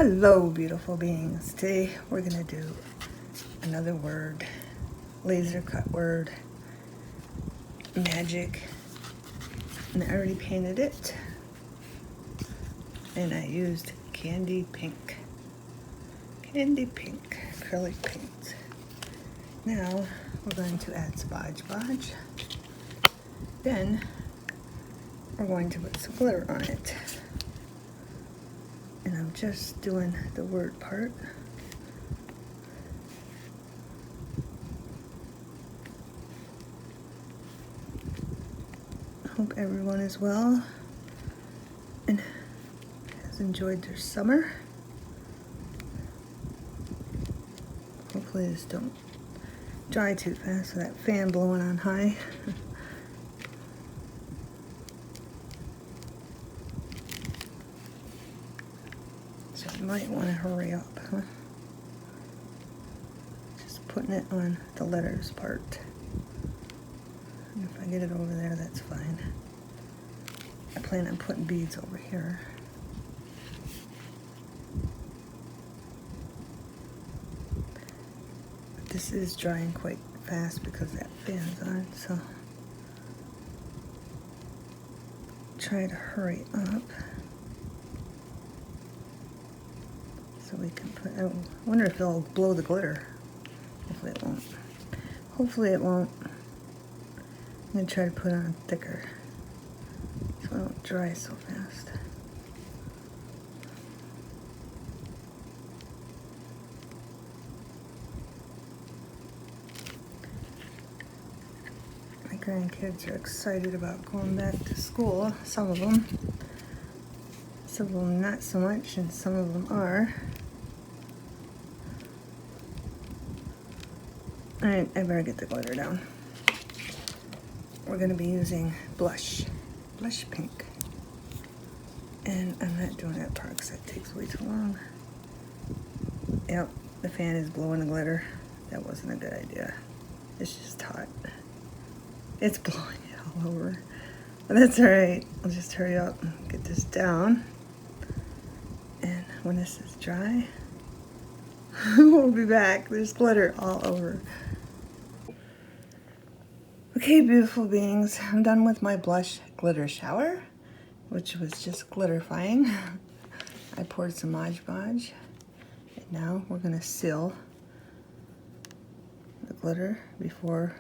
Hello, beautiful beings. Today we're going to do another word, laser cut word, magic. And I already painted it. And I used candy pink acrylic paint. Now we're going to add Sponge Bodge. Then we're going to put some glitter on it. And I'm just doing the word part. Hope everyone is well and has enjoyed their summer. Hopefully this don't dry too fast with that fan blowing on high. So I might want to hurry up, huh? Just putting it on the letters part. And if I get it over there, that's fine. I plan on putting beads over here. But this is drying quite fast because that fan's on, so try to hurry up so we can put, I wonder if it'll blow the glitter. Hopefully it won't. Hopefully it won't. I'm going to try to put on thicker so it don't dry so fast. My grandkids are excited about going back to school. Some of them not so much, and some of them are. Alright, I better get the glitter down. We're going to be using blush pink. And I'm not doing that part because that takes way too long. Yep, the fan is blowing the glitter. That wasn't a good idea. It's just hot. It's blowing it all over. But that's alright. I'll just hurry up and get this down. And when this is dry, we'll be back. There's glitter all over. Okay, beautiful beings, I'm done with my blush glitter shower, which was just glitterifying. I poured some Mod Podge, and now we're going to seal the glitter before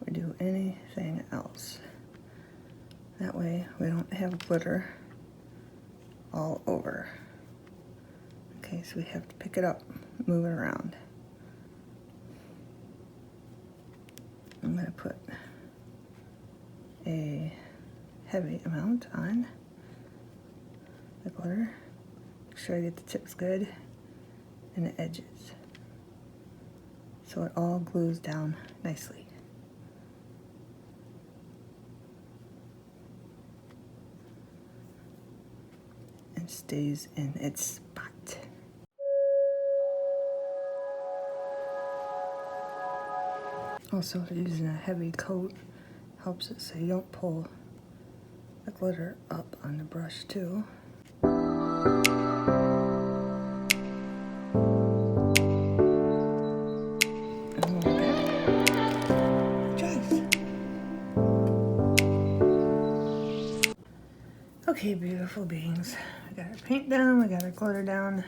we do anything else. That way we don't have glitter all over. Okay, so we have to pick it up, move it around. I'm going to put a heavy amount on the glitter. Make sure I get the tips good and the edges so it all glues down nicely. And stays in its spot. Also, using a heavy coat helps it so you don't pull the glitter up on the brush too. And we're back. Turquoise. Okay, beautiful beings. We got our paint down, we got our glitter down.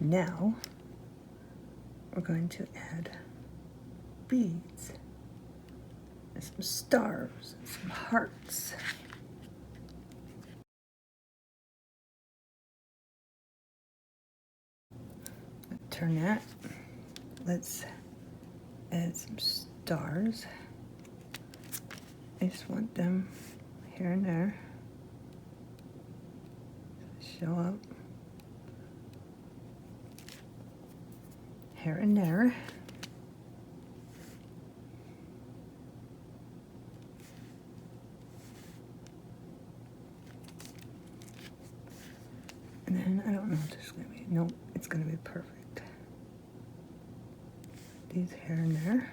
Now, we're going to add beads, and some stars, and some hearts. Turn that. Let's add some stars. I just want them here and there. Show up. Here and there. And then, I don't know if this is going to be, nope, it's going to be perfect. These here and there.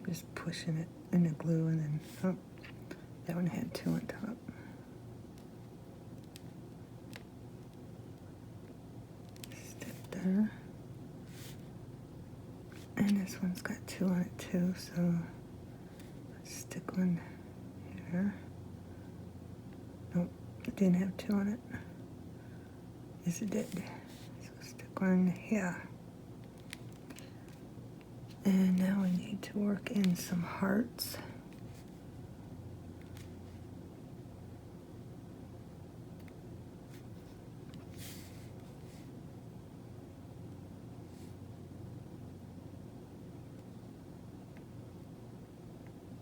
Just pushing it in the glue and then, oh, that one had two on top. one's got 2 on it too, so let's stick one here. Nope, it didn't have 2 on it. Yes, it did. So stick one here. And now we need to work in some hearts.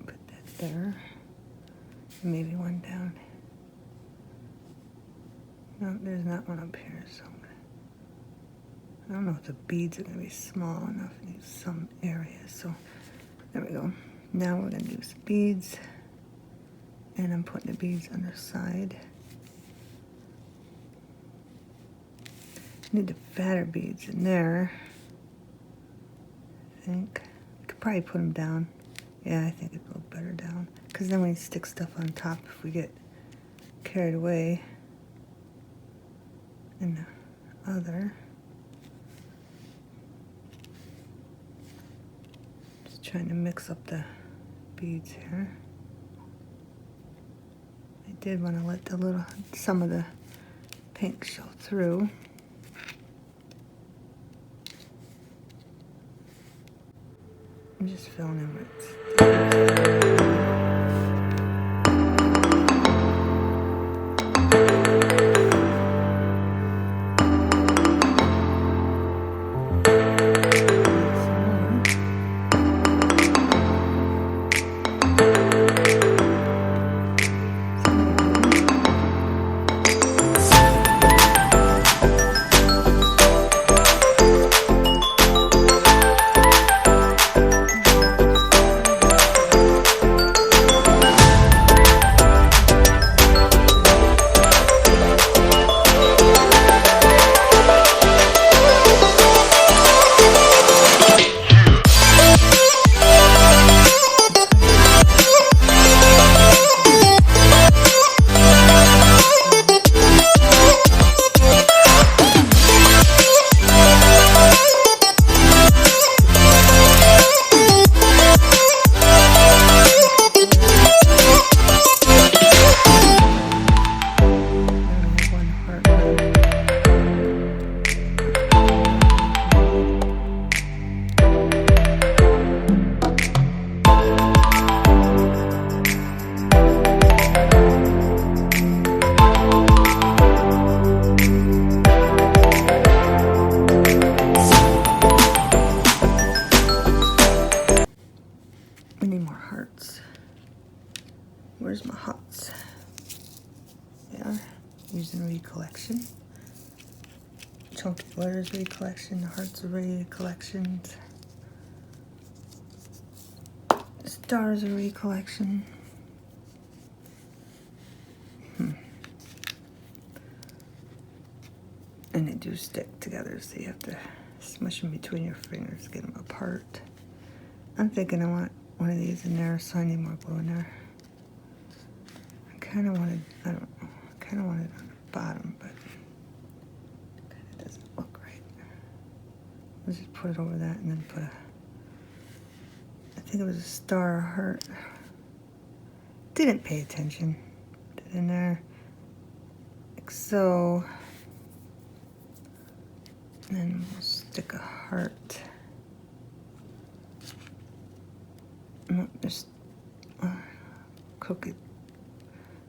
Put that there. Maybe one down. No, there's not one up here, so I don't know if the beads are going to be small enough in some areas. So there we go. Now we're going to do some beads. And I'm putting the beads on the side. Need the fatter beads in there. I think. I could probably put them down. Yeah, I think it'd look better down. Because then we stick stuff on top if we get carried away. And the other. Just trying to mix up the beads here. I did want to let some of the pink show through. I'm just filling in where it's we need more hearts. Where's my hearts? Yeah, using recollection. Chunky letters recollection, hearts array collections. Stars array collection. And they do stick together, so you have to smush them between your fingers, get them apart. I'm thinking I want one of these in there, so I need more glue in there. I kind of wanted, I don't know, I kind of wanted it on the bottom, but it kind of doesn't look right. Let's just put it over that and then put a, I think it was a star or heart. Didn't pay attention. Put it in there, like so. And then we'll stick a heart. No, just crooked.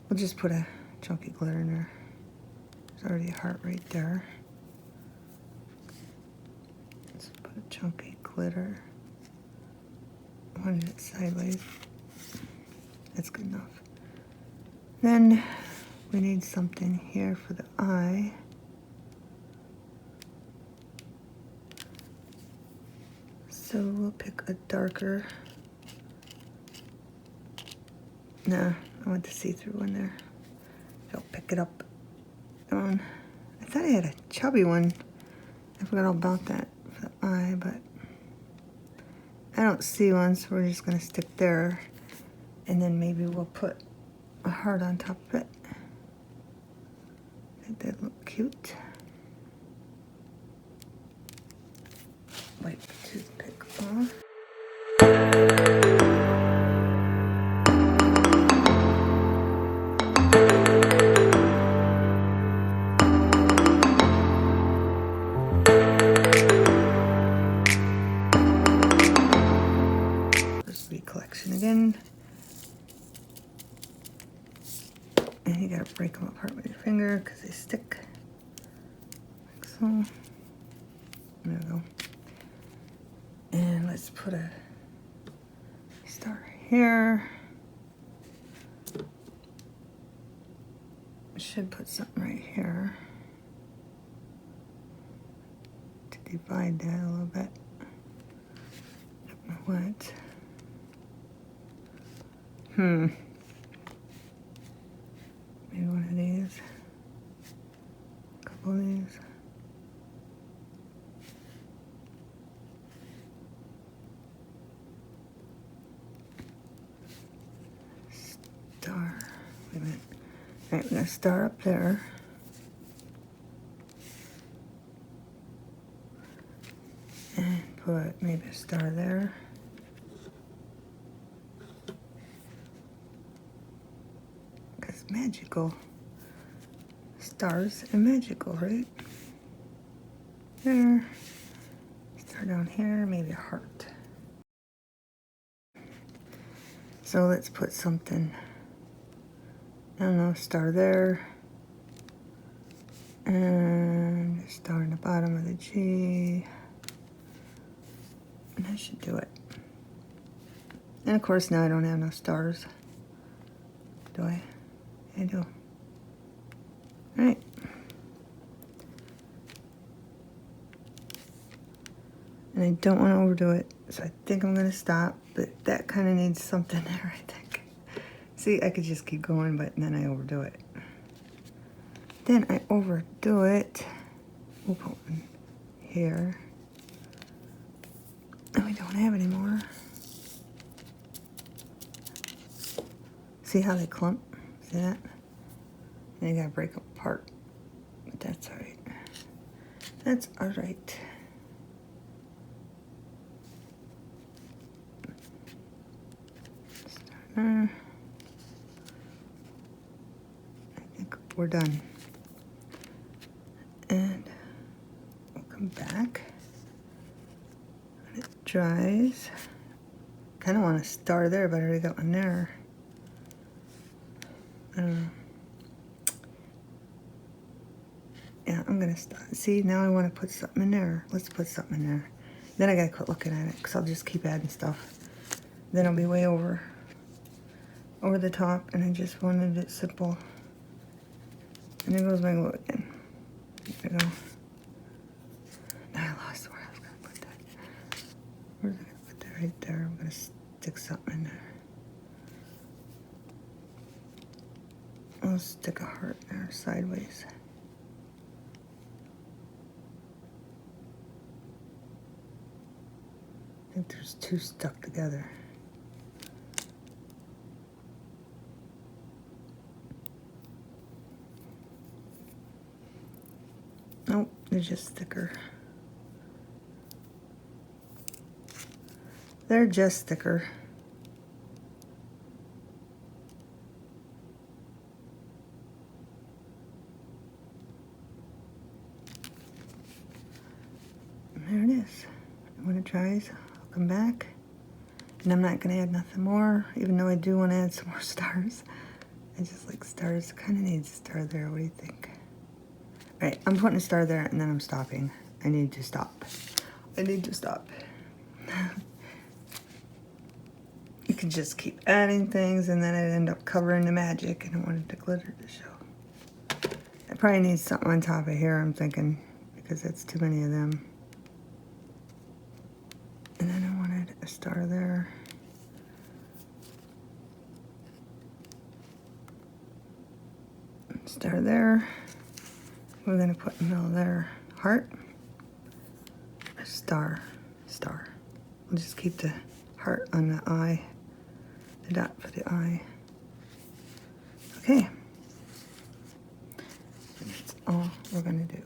We'll just put a chunky glitter in there. There's already a heart right there. Let's put a chunky glitter. One it sideways. That's good enough. Then we need something here for the eye. So we'll pick a darker. Nah, I want the see-through one there. I'll pick it up. I thought I had a chubby one. I forgot all about that for the eye, but I don't see one, so we're just gonna stick there. And then maybe we'll put a heart on top of it. I think that'd look cute. Wipe the toothpick off. gotta break them apart with your finger because they stick. Like so. There we go. And let's put a star here. Should put something right here to divide that a little bit. Don't know what. Maybe one of these. A couple of these. Star. Wait a minute. All right, we're gonna star up there. And put maybe a star there. Because magical. Stars and magical, right? There. Star down here, maybe a heart. So let's put something, I don't know, star there. And a star in the bottom of the G. And that should do it. And of course now I don't have no stars. Do I? I do. Alright. And I don't want to overdo it, so I think I'm going to stop, but that kind of needs something there, I think. See, I could just keep going, but then I overdo it. Then I overdo it. We'll put one here. And we don't have any more. See how they clump? See that? And you gotta break them apart. But that's alright. That's alright. I think we're done. And we'll come back when it dries. Kind of want a star there, but I already got one there. I don't know. Yeah, I'm gonna stop. See, now I want to put something in there. Let's put something in there. Then I gotta quit looking at it because I'll just keep adding stuff. Then I'll be way over the top, and I just wanted it simple. And there goes my glue again. There we go. Now I lost where I was gonna put that. Where's I gonna put that? Right there. I'm gonna stick something in there. I'll stick a heart there sideways. I think there's two stuck together. Nope, they're just thicker. They're just thicker. There it is. When it dries, I'll come back. And I'm not gonna add nothing more, even though I do want to add some more stars. I just like stars. Kind of needs a star there. What do you think? All right, I'm putting a star there, and then I'm stopping. I need to stop. I need to stop. You can just keep adding things, and then I'd end up covering the magic, and I wanted the glitter to show. I probably need something on top of here, I'm thinking, because that's too many of them. And then I wanted a star there. Star there. We're gonna put in the middle there, heart, a star, star. We'll just keep the heart on the eye, the dot for the eye. Okay. And that's all we're gonna do.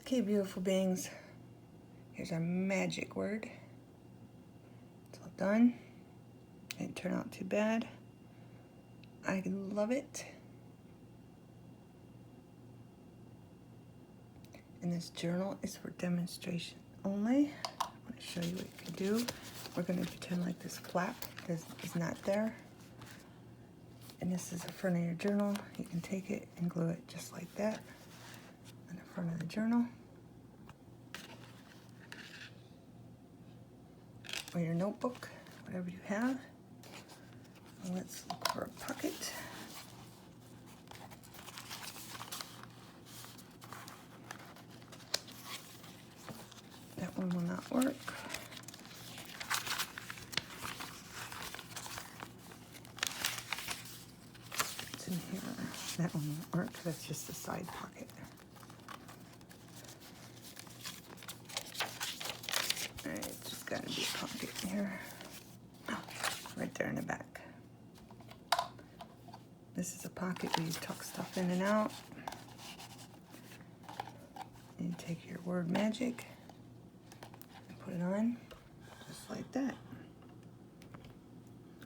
Okay, beautiful beings. Here's our magic word. It's all done. Didn't turn out too bad. I love it. And this journal is for demonstration only. I want to show you what you can do. We're going to pretend like this flap is not there. And this is the front of your journal. You can take it and glue it just like that on the front of the journal. Or your notebook, whatever you have. Let's look for a pocket. That one will not work. It's in here. That one won't work. That's just a side pocket. Alright, it's just gotta be a pocket here. Oh, right there in the back. This is a pocket where you tuck stuff in and out. And you take your word magic and put it on just like that.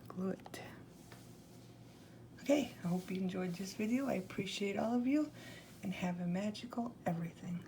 Glue it. Okay, I hope you enjoyed this video. I appreciate all of you and have a magical everything.